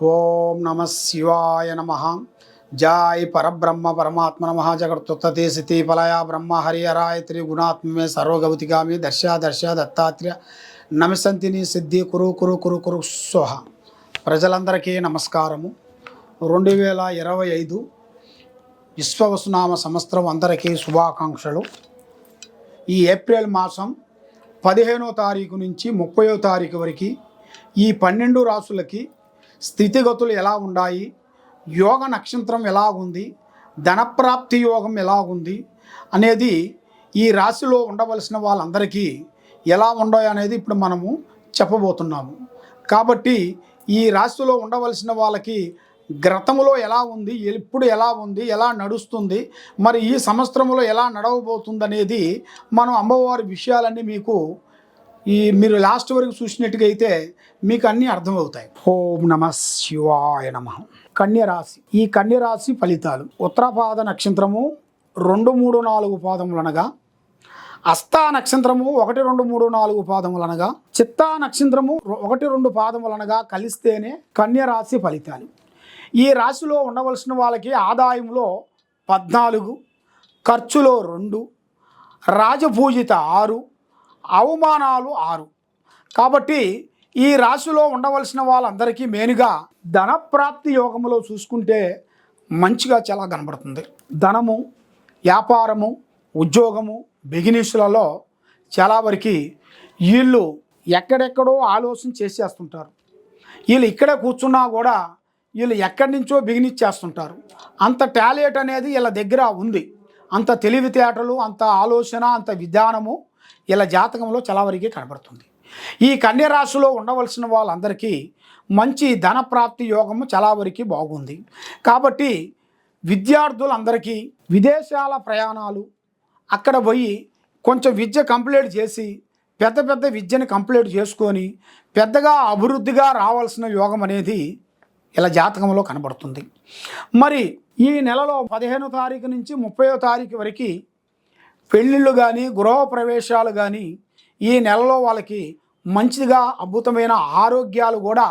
ఓం నమ శివాయ నమ. జై పరబ్రహ్మ పరమాత్మ నమ. జగత్తుత్పత్తి స్థితి ఫలయ బ్రహ్మ హరిహరాయ త్రిగుణాత్మే సర్వగౌతిగామి దర్శ దర్శ దత్తాత్రేయ నమసంతిని సిద్ధి కురు కురు కురు కురు స్వహ. ప్రజలందరికీ నమస్కారము. 2025 విశ్వవసునామ సంవత్సరం అందరికీ శుభాకాంక్షలు. ఈ ఏప్రిల్ మాసం 15వ తారీఖు నుంచి 30వ తారీఖు వరకు ఈ 12 రాసులకి స్థితిగతులు ఎలా ఉన్నాయి, యోగ నక్షత్రం ఎలాగుంది, ధనప్రాప్తి యోగం ఎలాగుంది అనేది, ఈ రాశిలో ఉండవలసిన వాళ్ళందరికీ ఎలా ఉండవు అనేది ఇప్పుడు మనము చెప్పబోతున్నాము. కాబట్టి ఈ రాశిలో ఉండవలసిన వాళ్ళకి గ్రతములో ఎలా ఉంది, ఎప్పుడు ఎలా ఉంది, ఎలా నడుస్తుంది, మరి ఈ సంవత్సరంలో ఎలా నడవబోతుంది అనేది మనం అమ్మవారి విషయాలన్నీ మీకు మీరు లాస్ట్ వరకు చూసినట్టుగా అయితే మీకు అన్నీ అర్థమవుతాయి. ఓం నమ శివాయ నమ. కన్యరాశి. ఈ కన్యరాశి ఫలితాలు: ఉత్తరపాద నక్షత్రము 2, 3, 4 పాదములనగా, హస్తా నక్షత్రము 1, 2, 3, 4 పాదములనగా, చిత్తా నక్షత్రము 1, 2 పాదములనగా కలిస్తేనే కన్యరాశి ఫలితాలు. ఈ రాశిలో ఉండవలసిన వాళ్ళకి ఆదాయంలో 14, ఖర్చులో 2, రాజపూజిత 6, అవమానాలు 6. కాబట్టి ఈ రాశిలో ఉండవలసిన వాళ్ళందరికీ మెయిన్గా ధనప్రాప్తి యోగములో చూసుకుంటే మంచిగా చాలా కనబడుతుంది. ధనము, వ్యాపారము, ఉద్యోగము, బిజినెస్లలో చాలా వరకు వీళ్ళు ఎక్కడెక్కడో ఆలోచన చేసేస్తుంటారు. వీళ్ళు ఇక్కడే కూర్చున్నా కూడా వీళ్ళు ఎక్కడి నుంచో బిగినిస్ చేస్తుంటారు. అంత టాలెంట్ అనేది వీళ్ళ దగ్గర ఉంది. అంత తెలివితేటలు, అంత ఆలోచన, అంత విధానము ఇలా జాతకంలో చాలా వరకు కనబడుతుంది. ఈ కన్యరాశిలో ఉండవలసిన వాళ్ళందరికీ మంచి ధనప్రాప్తి యోగము చాలా వరకు బాగుంది. కాబట్టి విద్యార్థులందరికీ విదేశాల ప్రయాణాలు, అక్కడ పోయి కొంచెం విద్య కంప్లీట్ చేసి పెద్ద విద్యని కంప్లీట్ చేసుకొని పెద్దగా అభివృద్ధిగా రావాల్సిన యోగం అనేది ఇలా జాతకంలో కనబడుతుంది. మరి ఈ నెలలో 15వ తారీఖు నుంచి 30వ తారీఖు వరకు పెళ్ళిళ్ళు కానీ, గృహ ప్రవేశాలు కానీ ఈ నెలలో వాళ్ళకి మంచిగా అద్భుతమైన ఆరోగ్యాలు కూడా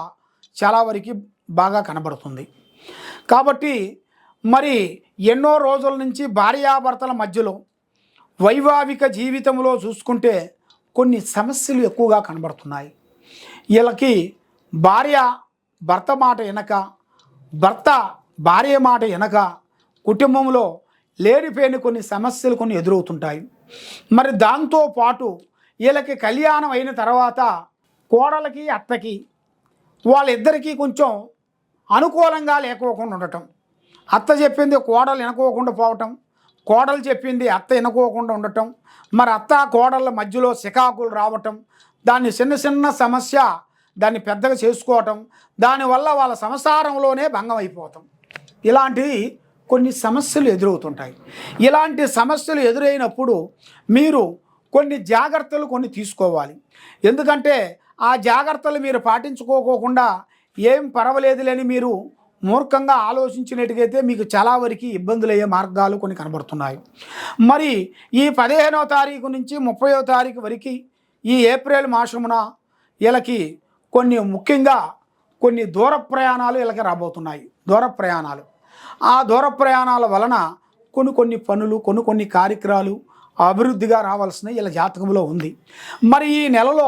చాలా వరకు బాగా కనబడుతుంది. కాబట్టి మరి ఎన్నో రోజుల నుంచి భార్యాభర్తల మధ్యలో వైవాహిక జీవితంలో చూసుకుంటే కొన్ని సమస్యలు ఎక్కువగా కనబడుతున్నాయి. వీళ్ళకి భార్య భర్త మాట వెనక, భర్త భార్య మాట వెనక కుటుంబంలో లేనిపోయిన కొన్ని సమస్యలు కొన్ని ఎదురవుతుంటాయి. మరి దాంతోపాటు వీళ్ళకి కళ్యాణం అయిన తర్వాత కోడలకి అత్తకి వాళ్ళిద్దరికీ కొంచెం అనుకూలంగా లేకోకుండా ఉండటం, అత్త చెప్పింది కోడలు వినుకోకుండా పోవటం, కోడలు చెప్పింది అత్త వినుకోకుండా ఉండటం, మరి అత్త కోడళ్ళ మధ్యలో సికాకులు రావటం, దాన్ని చిన్న సమస్య దాన్ని పెద్దగా చేసుకోవటం, దానివల్ల వాళ్ళ సంసారంలోనే భంగం అయిపోతాం. ఇలాంటివి కొన్ని సమస్యలు ఎదురవుతుంటాయి. ఇలాంటి సమస్యలు ఎదురైనప్పుడు మీరు కొన్ని జాగ్రత్తలు తీసుకోవాలి. ఎందుకంటే ఆ జాగ్రత్తలు మీరు పాటించుకోకుండా ఏం పర్వాలేదులేని మీరు మూర్ఖంగా ఆలోచించినట్టుగైతే మీకు చాలా వరకు ఇబ్బందులు అయ్యే మార్గాలు కొన్ని కనబడుతున్నాయి. మరి ఈ 15వ తారీఖు నుంచి 30వ తారీఖు వరకు ఈ ఏప్రిల్ మాసమున వీళ్ళకి ముఖ్యంగా కొన్ని దూర ప్రయాణాలు వీళ్ళకి రాబోతున్నాయి. దూర ప్రయాణాలు, ఆ దూర ప్రయాణాల వలన కొన్ని పనులు, కొన్ని కార్యక్రమాలు అభివృద్ధిగా రావాల్సిన ఇలా జాతకంలో ఉంది. మరి ఈ నెలలో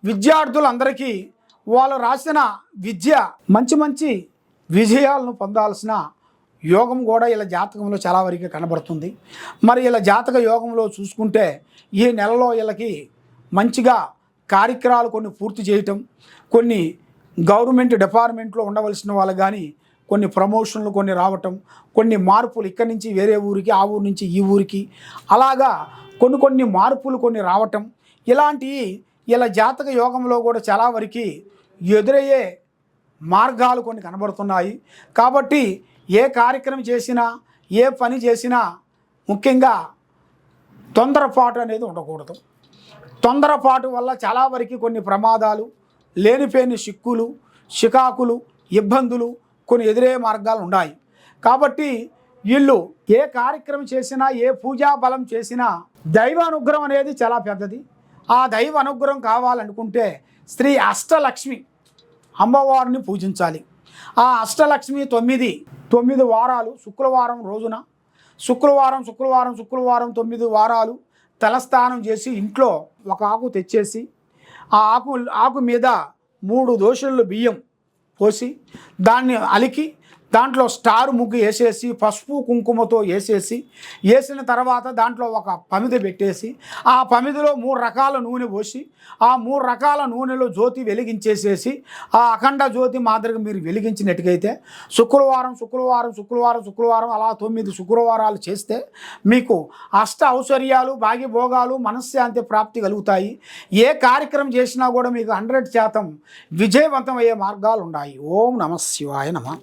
విద్యార్థులందరికీ వాళ్ళు రాసిన విద్య మంచి విజయాలను పొందాల్సిన యోగం కూడా ఇలా జాతకంలో చాలా వరకు కనబడుతుంది. మరి ఇలా జాతక యోగంలో చూసుకుంటే ఈ నెలలో వీళ్ళకి మంచిగా కార్యక్రమాలు పూర్తి చేయటం, కొన్ని గవర్నమెంట్ డిపార్ట్మెంట్లో ఉండవలసిన వాళ్ళు కానీ కొన్ని ప్రమోషన్లు రావటం, కొన్ని మార్పులు ఇక్కడి నుంచి వేరే ఊరికి, ఆ ఊరి నుంచి ఈ ఊరికి, అలాగా కొన్ని మార్పులు రావటం, ఇలాంటివి ఇలా జాతక యోగంలో కూడా చాలా వరకు ఎదురయ్యే మార్గాలు కనబడుతున్నాయి. కాబట్టి ఏ కార్యక్రమం చేసినా, ఏ పని చేసినా ముఖ్యంగా తొందరపాటు అనేది ఉండకూడదు. తొందరపాటు వల్ల చాలా వరకు కొన్ని ప్రమాదాలు, లేనిపోయిన చిక్కులు, చికాకులు, ఇబ్బందులు ఎదురయ్యే మార్గాలు ఉన్నాయి. కాబట్టి వీళ్ళు ఏ కార్యక్రమం చేసినా, ఏ పూజా బలం చేసినా దైవ అనుగ్రహం అనేది చాలా పెద్దది. ఆ దైవ అనుగ్రహం కావాలనుకుంటే శ్రీ అష్టలక్ష్మి అమ్మవారిని పూజించాలి. ఆ అష్టలక్ష్మి 9 వారాలు శుక్రవారం రోజున శుక్రవారం 9 వారాలు తలస్నానం చేసి ఇంట్లో ఒక ఆకు తెచ్చేసి ఆ ఆకు మీద 3 దోశలు బియ్యం పోసి దాన్ని అలికి దాంట్లో స్టార్ ముగ్గు వేసేసి పసుపు కుంకుమతో వేసిన తర్వాత దాంట్లో ఒక పమిద పెట్టేసి ఆ పమిదలో 3 రకాల నూనె పోసి ఆ 3 రకాల నూనెలో జ్యోతి వెలిగించేసేసి ఆ అఖండ జ్యోతి మాదిరిగా మీరు వెలిగించినట్టుగైతే శుక్రవారం అలా 9 శుక్రవారాలు చేస్తే మీకు అష్ట ఐశ్వర్యాలు భాగ్యభోగాలు మనశ్శాంతి ప్రాప్తి కలుగుతాయి. ఏ కార్యక్రమం చేసినా కూడా మీకు 100% విజయవంతమయ్యే మార్గాలు ఉన్నాయి. ఓం నమః శివాయ నమః.